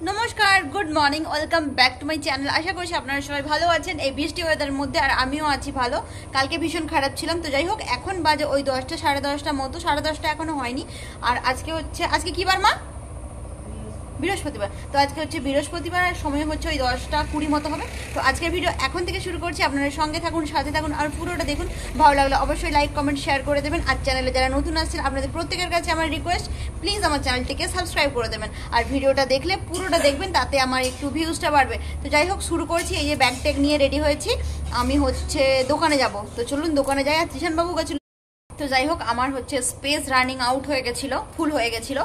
নমস্কার, good morning, welcome back to my channel. আশা করছি আপনারা সবাই ভালো আছেন এই বৃষ্টি ওয়েদারের মধ্যে, আর আমিও আছি ভালো। কালকে ভীষণ খারাপ ছিলাম, তো যাই হোক এখন বাজে ওই 10টা 10:30 মতো, 10:30 এখনো হয়নি। আর আজকে কি বার মা? বৃহস্পতিবার। তো আজকে হচ্ছে বৃহস্পতিবার, আর সময় হচ্ছে ওই 10টা 20 মতো হবে। তো আজকের ভিডিও এখন থেকে শুরু করছি, আপনারা সঙ্গে থাকুন, সাথে থাকুন, আর পুরোটা দেখুন। ভালো লাগলে অবশ্যই লাইক কমেন্ট শেয়ার করে দেবেন। আর চ্যানেলে যারা নতুন আসছেন আপনাদের প্রত্যেকের কাছে আমার রিকোয়েস্ট, প্লিজ আমার চ্যানেলটিকে সাবস্ক্রাইব করে দেবেন। আর ভিডিওটা দেখলে পুরোটা দেখবেন, তাতে আমার একটু ভিউজটা বাড়বে। তো যাই হোক শুরু করছি। এই যে ব্যাগ ট্যাগ নিয়ে রেডি হয়েছি, আমি হচ্ছে দোকানে যাব। তো চলুন দোকানে যাই। আর বাবু গেছিল। তো যাই হোক আমার হচ্ছে স্পেস রানিং আউট হয়ে গেছিলো, ফুল হয়ে গেছিলো।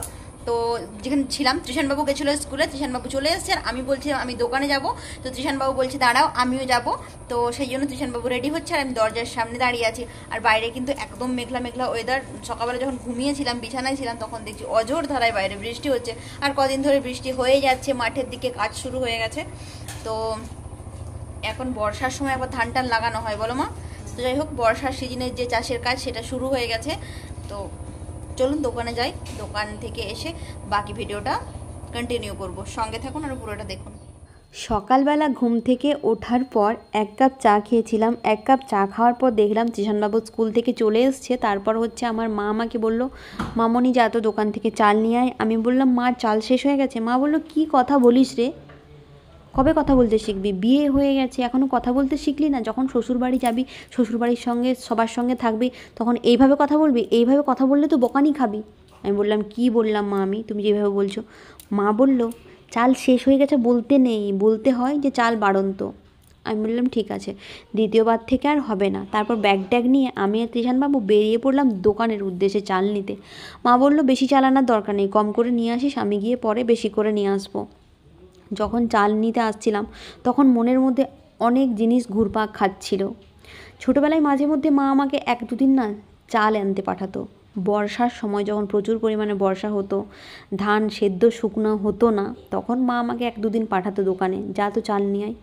তো যেখানে ছিলাম, বাবু গেছিলো স্কুলে, বাবু চলে এসেছেন, আমি বলছিলাম আমি দোকানে যাব। তো বাবু বলছে দাঁড়াও আমিও যাব। তো সেই জন্য বাবু রেডি হচ্ছে, আর আমি দরজার সামনে দাঁড়িয়ে আছি। আর বাইরে কিন্তু একদম মেঘলা মেঘলা ওয়েদার। সকালবেলা যখন ঘুমিয়েছিলাম, বিছানায় ছিলাম, তখন দেখছি অজোর ধারায় বাইরে বৃষ্টি হচ্ছে। আর কদিন ধরে বৃষ্টি হয়ে যাচ্ছে, মাঠের দিকে কাজ শুরু হয়ে গেছে। তো এখন বর্ষার সময় আবার ধান টান লাগানো হয়, বলো মা? তো যাই হোক বর্ষার সিজনের যে চাষের কাজ সেটা শুরু হয়ে গেছে। তো চলুন দোকানে যাই, দোকান থেকে এসে বাকি ভিডিওটা কন্টিনিউ করব। সঙ্গে থাকুন আর পুরোটা দেখুন। সকালবেলা ঘুম থেকে ওঠার পর 1 কাপ চা খেয়েছিলাম। 1 কাপ চা খাওয়ার পর দেখলাম বাবু স্কুল থেকে চলে এসছে। তারপর হচ্ছে আমার মা আমাকে বলল, মামনি যা তো দোকান থেকে চাল নিয়ে আয়। আমি বললাম মা চাল শেষ হয়ে গেছে। মা বলল কি কথা বলিস রে, কবে কথা বলতে শিখবি? বিয়ে হয়ে গেছে এখনও কথা বলতে শিখলি না? যখন শ্বশুরবাড়ি যাবি, শ্বশুরবাড়ির সঙ্গে সবার সঙ্গে থাকবি, তখন এইভাবে কথা বলবি? এইভাবে কথা বললে তো বোকানি খাবি। আমি বললাম কি বললাম মা আমি, তুমি যেভাবে বলছো? মা বলল চাল শেষ হয়ে গেছে বলতে নেই, বলতে হয় যে চাল বাড়ন্ত। আমি বললাম ঠিক আছে, দ্বিতীয়বার থেকে আর হবে না। তারপর ব্যাগ ট্যাগ নিয়ে আমি আর বাবু বেরিয়ে পড়লাম দোকানের উদ্দেশ্যে চাল নিতে। মা বলল বেশি চাল আনার দরকার নেই, কম করে নিয়ে আসিস, আমি গিয়ে পরে বেশি করে নিয়ে আসবো। যখন চাল নিতে আসছিলাম তখন মনের মধ্যে অনেক জিনিস ঘুরপাক খাচ্ছিল। ছোটোবেলায় মাঝে মধ্যে মা আমাকে 1-2 দিন না চাল আনতে পাঠাতো। বর্ষার সময় যখন প্রচুর পরিমাণে বর্ষা হতো, ধান সেদ্ধ শুকনো হতো না, তখন মা আমাকে 1-2 দিন পাঠাতো দোকানে, যা তো চাল নিয়ে আয়।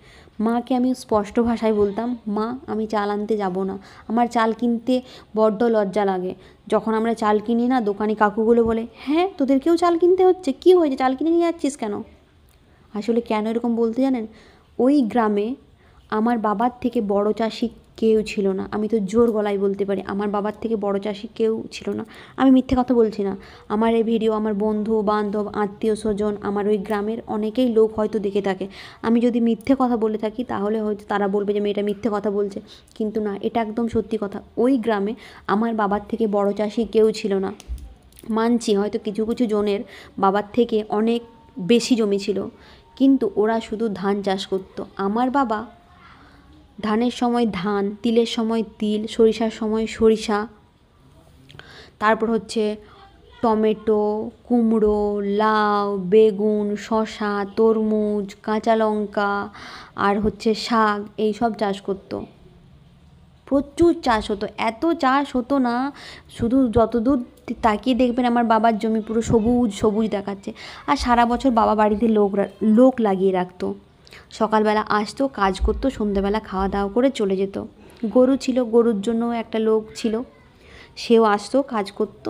মাকে আমি স্পষ্ট ভাষায় বলতাম, মা আমি চাল আনতে যাব না, আমার চাল কিনতে বড্ড লজ্জা লাগে। যখন আমরা চাল কিনি না, দোকানি কাকুগুলো বলে, হ্যাঁ তোদেরকেও চাল কিনতে হচ্ছে, কী হয়েছে চাল কিনে নিয়ে যাচ্ছিস কেন? আসলে কেন এরকম বলতে জানেন? ওই গ্রামে আমার বাবার থেকে বড় চাষি কেউ ছিল না। আমি তো জোর গলায় বলতে পারি আমার বাবার থেকে বড় চাষি কেউ ছিল না। আমি মিথ্যে কথা বলছি না। আমার এই ভিডিও আমার বন্ধু বান্ধব আত্মীয় স্বজন আমার ওই গ্রামের অনেকেই লোক হয়তো দেখে থাকে। আমি যদি মিথ্যে কথা বলে থাকি তাহলে হয়তো তারা বলবে যে মেয়েটা মিথ্যে কথা বলছে, কিন্তু না, এটা একদম সত্যি কথা। ওই গ্রামে আমার বাবার থেকে বড় চাষি কেউ ছিল না। মানছি হয়তো কিছু কিছু জনের বাবার থেকে অনেক বেশি জমি ছিল, কিন্তু ওরা শুধু ধান চাষ করতো। আমার বাবা ধানের সময় ধান, তিলের সময় তিল, সরিষার সময় সরিষা, তারপর হচ্ছে টমেটো, কুমড়ো, লাউ, বেগুন, শসা, তরমুজ, কাঁচা লঙ্কা আর হচ্ছে শাক, এইসব চাষ করতো। প্রচুর চাষ হতো, এত চাষ হতো না, শুধু যতদূর তাকিয়ে দেখবেন আমার বাবার জমি পুরো সবুজ সবুজ দেখাচ্ছে। আর সারা বছর বাবা বাড়িতে লোক লাগিয়ে রাখতো। সকালবেলা আসতো, কাজ করতো, সন্ধ্যেবেলা খাওয়া দাওয়া করে চলে যেত। গরু ছিল, গরুর জন্য একটা লোক ছিল, সেও আসতো, কাজ করতো,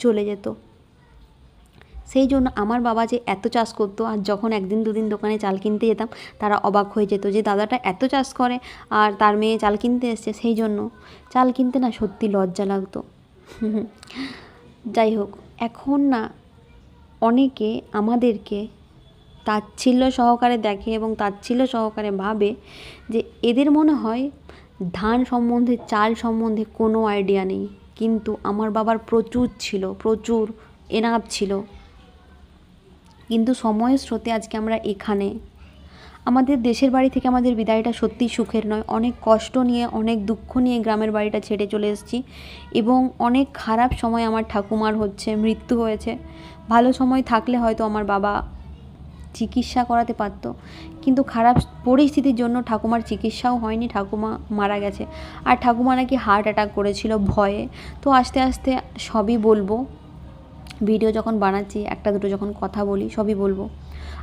চলে যেত। সেই জন্য আমার বাবা যে এত চাষ করতো, আর যখন 1-2 দিন দোকানে চাল কিনতে যেতাম তারা অবাক হয়ে যেত যে দাদাটা এত চাষ করে আর তার মেয়ে চাল কিনতে এসছে। সেই জন্য চাল কিনতে না সত্যি লজ্জা লাগতো। যাই হোক, এখন না অনেকে আমাদেরকে তাচ্ছিল্য সহকারে দেখে এবং তাচ্ছিল্য সহকারে ভাবে যে এদের মনে হয় ধান সম্বন্ধে, চাল সম্বন্ধে কোনো আইডিয়া নেই। কিন্তু আমার বাবার প্রচুর ছিল, প্রচুর এনাফ ছিল। কিন্তু সময়ের স্রোতে আজকে আমরা এখানে। আমাদের দেশের বাড়ি থেকে আমাদের বিদায়টা সত্যিই সুখের নয়। অনেক কষ্ট নিয়ে, অনেক দুঃখ নিয়ে গ্রামের বাড়িটা ছেড়ে চলে এসেছি, এবং অনেক খারাপ সময় আমার ঠাকুমার হচ্ছে মৃত্যু হয়েছে। ভালো সময় থাকলে হয়তো আমার বাবা চিকিৎসা করাতে পারত, কিন্তু খারাপ পরিস্থিতির জন্য ঠাকুমার চিকিৎসাও হয়নি, ঠাকুমা মারা গেছে। আর ঠাকুমা নাকি হার্ট অ্যাটাক করেছিল ভয়ে। তো আস্তে আস্তে সবই বলবো, ভিডিও যখন বানাচ্ছি, একটা দুটো যখন কথা বলি, সবই বলবো।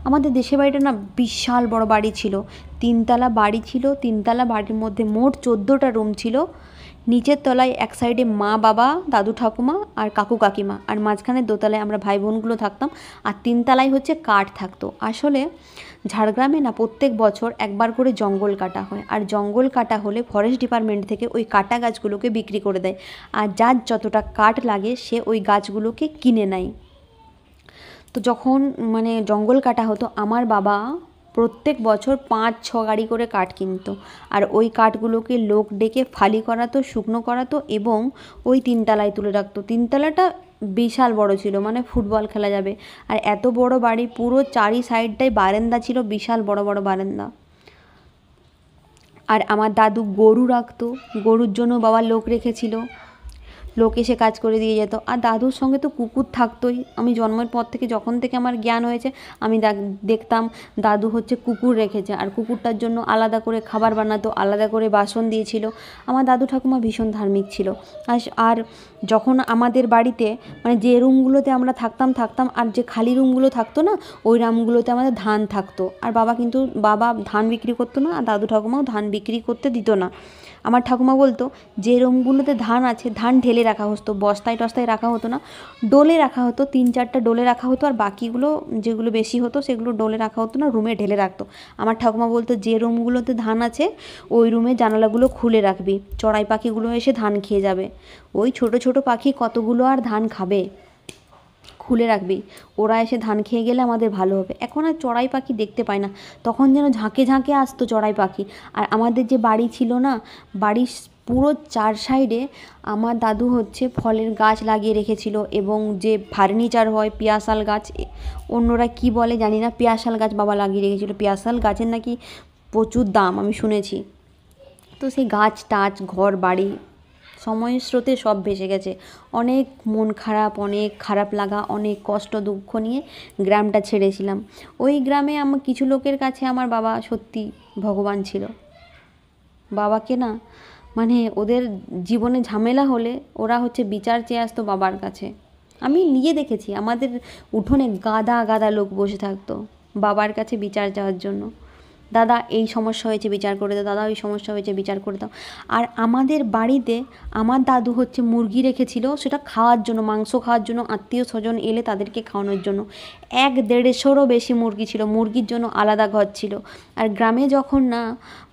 আমাদের দেশের বাড়িটা না বিশাল বড় বাড়ি ছিল, 3 তলা বাড়ি ছিল। 3 তলা বাড়ির মধ্যে মোট 14টা রুম ছিল, নিচের তলায় এক সাইডে মা বাবা দাদু ঠাকুমা আর কাকু কাকিমা, আর মাঝখানের দোতলায় আমরা ভাই বোনগুলো থাকতাম, আর তিনতলায় হচ্ছে কাঠ থাকতো। আসলে ঝাড়গ্রামে না প্রত্যেক বছর একবার করে জঙ্গল কাটা হয়, আর জঙ্গল কাটা হলে ফরেস্ট ডিপার্টমেন্ট থেকে ওই কাটা গাছগুলোকে বিক্রি করে দেয়, আর যার যতটা কাঠ লাগে সে ওই গাছগুলোকে কিনে নেয়। তো যখন মানে জঙ্গল কাটা হতো, আমার বাবা প্রত্যেক বছর 5-6 গাড়ি করে কাঠ কিনতো, আর ওই কাঠগুলোকে লোক ডেকে ফালি করাতো, শুকনো করাতো এবং ওই তিনতলায় তুলে রাখতো। তিনতলাটা বিশাল বড় ছিল, মানে ফুটবল খেলা যাবে, আর এত বড় বাড়ি, পুরো চারি সাইডটাই বারান্দা ছিল, বিশাল বড় বড় বারান্দা। আর আমার দাদু গরু রাখতো, গরুর জন্য বাবা লোক রেখেছিল, লোক এসে কাজ করে দিয়ে যেত। আর দাদুর সঙ্গে তো কুকুর থাকতোই। আমি জন্মের পর থেকে, যখন থেকে আমার জ্ঞান হয়েছে, আমি দেখতাম দাদু হচ্ছে কুকুর রেখেছে, আর কুকুরটার জন্য আলাদা করে খাবার বানাতো, আলাদা করে বাসন দিয়েছিল। আমার দাদু ঠাকুমা ভীষণ ধার্মিক ছিল। আর যখন আমাদের বাড়িতে মানে যে রুমগুলোতে আমরা থাকতাম আর যে খালি রুমগুলো থাকতো না, ওই রুমগুলোতে আমাদের ধান থাকতো। আর বাবা ধান বিক্রি করতো না, আর দাদু ঠাকুমাও ধান বিক্রি করতে দিত না। আমার ঠাকুমা বলতো যে রুমগুলোতে ধান আছে, ধান ঢেলে রাখা হতো, বস্তায় টস্তায় রাখা হতো না, ডোলে রাখা হতো, 3-4টা ডোলে রাখা হতো, আর বাকিগুলো যেগুলো বেশি হতো সেগুলো ডোলে রাখা হতো না, রুমে ঢেলে রাখতো। আমার ঠাকুমা বলতো যে রুমগুলোতে ধান আছে ওই রুমে জানালাগুলো খুলে রাখবি, চড়াই পাখিগুলো এসে ধান খেয়ে যাবে। ওই ছোট ছোট পাখি কতগুলো আর ধান খাবে, খুলে রাখবি, ওরা এসে ধান খেয়ে গেলে আমাদের ভালো হবে। এখন আর চড়াই পাখি দেখতে পাই না, তখন যেন ঝাঁকে ঝাঁকে আসতো চড়াই পাখি। আর আমাদের যে বাড়ি ছিল না, বাড়ির পুরো 4 সাইডে আমার দাদু হচ্ছে ফলের গাছ লাগিয়ে রেখেছিল, এবং যে ফার্নিচার হয় পিয়াশাল গাছ, অন্যরা কি বলে জানি না, পিয়াশাল গাছ বাবা লাগিয়ে রেখেছিল। পিয়াশাল গাছের নাকি প্রচুর দাম আমি শুনেছি। তো সেই গাছ টাছ, ঘর বাড়ি সময়ের স্রোতে সব ভেসে গেছে। অনেক মন খারাপ, অনেক খারাপ লাগা, অনেক কষ্ট দুঃখ নিয়ে গ্রামটা ছেড়েছিলাম। ওই গ্রামে আমার কিছু লোকের কাছে আমার বাবা সত্যি ভগবান ছিল। বাবাকে না, মানে ওদের জীবনে ঝামেলা হলে ওরা হচ্ছে বিচার চেয়ে আসতো বাবার কাছে। আমি নিজে দেখেছি, আমাদের উঠোনে গাদা গাদা লোক বসে থাকতো বাবার কাছে বিচার চাওয়ার জন্য। দাদা এই সমস্যা হয়েছে বিচার করে দাও, দাদা ওই সমস্যা হয়েছে বিচার করে দাও। আর আমাদের বাড়িতে আমার দাদু হচ্ছে মুরগি রেখেছিল, সেটা খাওয়ার জন্য, মাংস খাওয়ার জন্য, আত্মীয় স্বজন এলে তাদেরকে খাওয়ানোর জন্য। 1-150-ও বেশি মুরগি ছিল, মুরগির জন্য আলাদা ঘর ছিল। আর গ্রামে যখন না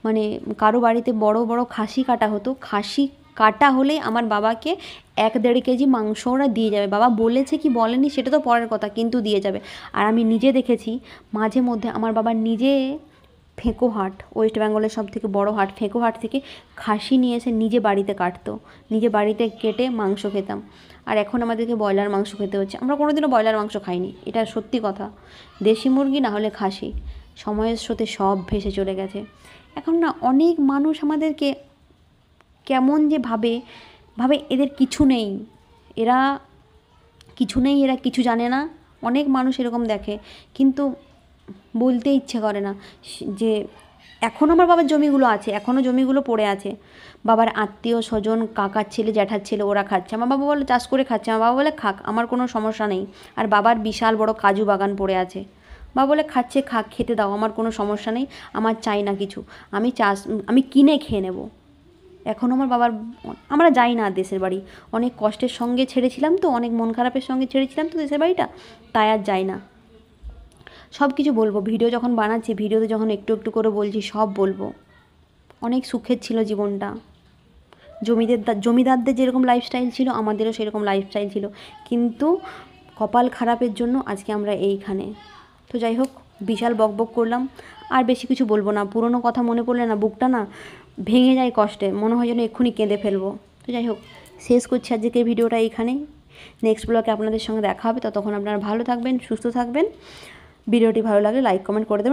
মানে কারো বাড়িতে বড় বড় খাসি কাটা হতো, খাসি কাটা হলেই আমার বাবাকে 1-1.5 কেজি মাংস ওরা দিয়ে যাবে। বাবা বলেছে কি বলেনি সেটা তো পরের কথা, কিন্তু দিয়ে যাবে। আর আমি নিজে দেখেছি মাঝে মধ্যে আমার বাবা নিজে ফেঁকোহাট, ওয়েস্ট বেঙ্গলের সব থেকে বড়ো হাট, ফেঁকোহাট থেকে খাসি নিয়ে এসে নিজে বাড়িতে কাটতো, নিজে বাড়িতে কেটে মাংস খেতাম। আর এখন আমাদেরকে ব্রয়লার মাংস খেতে হচ্ছে। আমরা কোনোদিনও ব্রয়লার মাংস খাইনি, এটা সত্যি কথা। দেশি মুরগি না হলে খাসি। সময়ের স্রোতে সব ভেসে চলে গেছে। এখন না অনেক মানুষ আমাদেরকে কেমন যে ভাবে এদের কিছু নেই, এরা কিছু নেই, এরা কিছু জানে না। অনেক মানুষ এরকম দেখে, কিন্তু বলতে ইচ্ছে করে না যে এখনও আমার বাবার জমিগুলো আছে, এখনও জমিগুলো পড়ে আছে। বাবার আত্মীয় স্বজন, কাকার ছেলে, জ্যাঠার ছেলে, ওরা খাচ্ছে। আমার বাবা বলে চাষ করে খাচ্ছে, আমার বাবা বলে খাক, আমার কোনো সমস্যা নেই। আর বাবার বিশাল বড় কাজু বাগান পড়ে আছে, বাবা বলে খাচ্ছে খাক, খেতে দাও, আমার কোনো সমস্যা নেই, আমার চাই না কিছু, আমি কিনে খেয়ে নেব। এখনও আমার বাবার, আমরা যাই না দেশের বাড়ি, অনেক কষ্টের সঙ্গে ছেড়েছিলাম তো, অনেক মন খারাপের সঙ্গে ছেড়েছিলাম তো দেশের বাড়িটা, তাই আর যাই না। সব কিছু বলবো, ভিডিও যখন বানাচ্ছি, ভিডিওতে যখন একটু একটু করে বলছি, সব বলবো। অনেক সুখের ছিল জীবনটা। জমিদারদের যেরকম লাইফস্টাইল ছিল, আমাদেরও সেরকম লাইফস্টাইল ছিল, কিন্তু কপাল খারাপের জন্য আজকে আমরা এইখানে। তো যাই হোক, বিশাল বকবক করলাম, আর বেশি কিছু বলবো না। পুরনো কথা মনে পড়লে না বুকটা না ভেঙে যায় কষ্টে, মনে হয় যেন এক্ষুনি কেঁদে ফেলবো। তো যাই হোক, শেষ করছি আজকের ভিডিওটা এইখানেই। নেক্সট ব্লগে আপনাদের সঙ্গে দেখা হবে, ততক্ষণ আপনারা ভালো থাকবেন, সুস্থ থাকবেন। ভিডিওটি ভালো লাগলে লাইক কমেন্ট করে দেবেন।